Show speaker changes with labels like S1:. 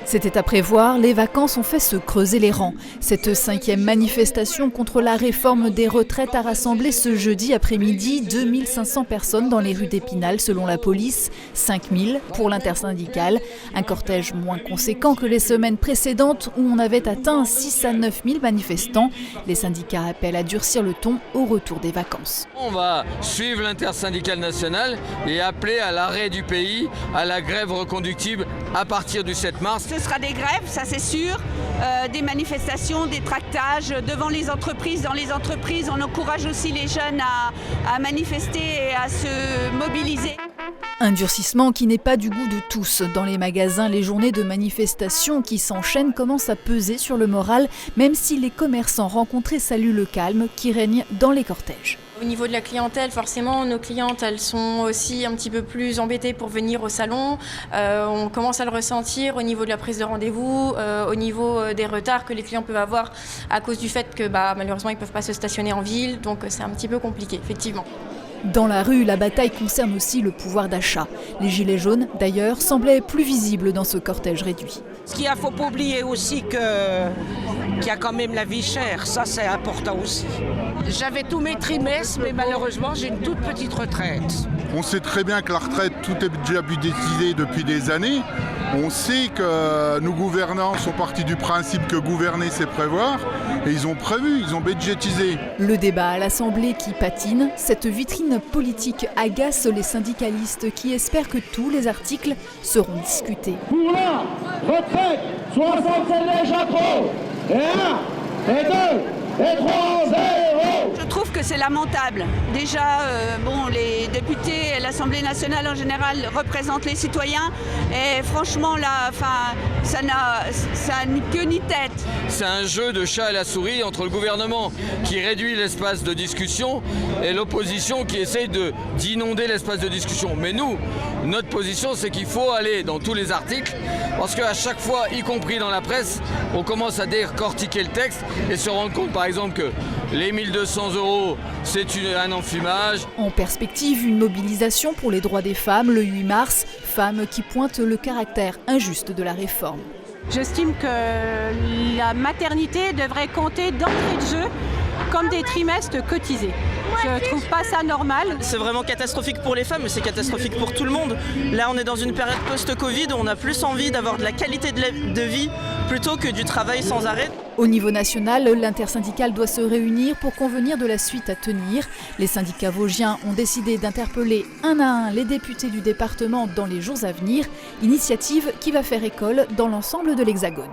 S1: C'était à prévoir, les vacances ont fait se creuser les rangs. Cette 5e manifestation contre la réforme des retraites a rassemblé ce jeudi après-midi 2500 personnes dans les rues d'Épinal selon la police, 5000 pour l'intersyndicale. Un cortège moins conséquent que les semaines précédentes où on avait atteint 6 à 9 000 manifestants. Les syndicats appellent à durcir le ton au retour des vacances.
S2: On va suivre l'intersyndicale nationale et appeler à l'arrêt du pays, à la grève reconductible à partir du 7 mars.
S3: Ce sera des grèves, ça c'est sûr, des manifestations, des tractages devant les entreprises. Dans les entreprises, on encourage aussi les jeunes à manifester et à se mobiliser.
S1: Un durcissement qui n'est pas du goût de tous. Dans les magasins, les journées de manifestation qui s'enchaînent commencent à peser sur le moral, même si les commerçants rencontrés saluent le calme qui règne dans les cortèges.
S4: Au niveau de la clientèle, forcément, nos clientes, elles sont aussi un petit peu plus embêtées pour venir au salon. On commence à le ressentir au niveau de la prise de rendez-vous, au niveau des retards que les clients peuvent avoir à cause du fait que malheureusement, ils ne peuvent pas se stationner en ville. Donc c'est un petit peu compliqué, effectivement.
S1: Dans la rue, la bataille concerne aussi le pouvoir d'achat. Les gilets jaunes, d'ailleurs, semblaient plus visibles dans ce cortège réduit.
S5: Ce qu'il ne faut pas oublier aussi qu'il y a quand même la vie chère, ça c'est important aussi. J'avais tous mes trimestres, mais malheureusement j'ai une toute petite retraite.
S6: On sait très bien que la retraite, tout est déjà budgétisé depuis des années. On sait que nos gouvernants sont partis du principe que gouverner c'est prévoir. Et ils ont prévu, ils ont budgétisé.
S1: Le débat à l'Assemblée qui patine, cette vitrine politique agace les syndicalistes qui espèrent que tous les articles seront discutés.
S7: Pour la retraite, 65 déjà trop, et 1, et 2, et 3, 0.
S3: Je trouve que c'est lamentable. Déjà, les députés et l'Assemblée nationale en général représentent les citoyens et franchement, là, ça n'a ni queue ni tête.
S2: C'est un jeu de chat à la souris entre le gouvernement qui réduit l'espace de discussion et l'opposition qui essaye d'inonder l'espace de discussion. Mais nous, notre position, c'est qu'il faut aller dans tous les articles parce qu'à chaque fois, y compris dans la presse, on commence à décortiquer le texte et se rendre compte, par exemple, que les 1200 €, c'est un enfumage. En
S1: perspective, une mobilisation pour les droits des femmes le 8 mars, femmes qui pointent le caractère injuste de la réforme.
S8: J'estime que la maternité devrait compter d'entrée de jeu comme des trimestres cotisés. Je ne trouve pas ça normal.
S9: C'est vraiment catastrophique pour les femmes, mais c'est catastrophique pour tout le monde. Là, on est dans une période post-Covid où on a plus envie d'avoir de la qualité de vie plutôt que du travail sans arrêt.
S1: Au niveau national, l'intersyndicale doit se réunir pour convenir de la suite à tenir. Les syndicats vosgiens ont décidé d'interpeller un à un les députés du département dans les jours à venir, initiative qui va faire école dans l'ensemble de l'Hexagone.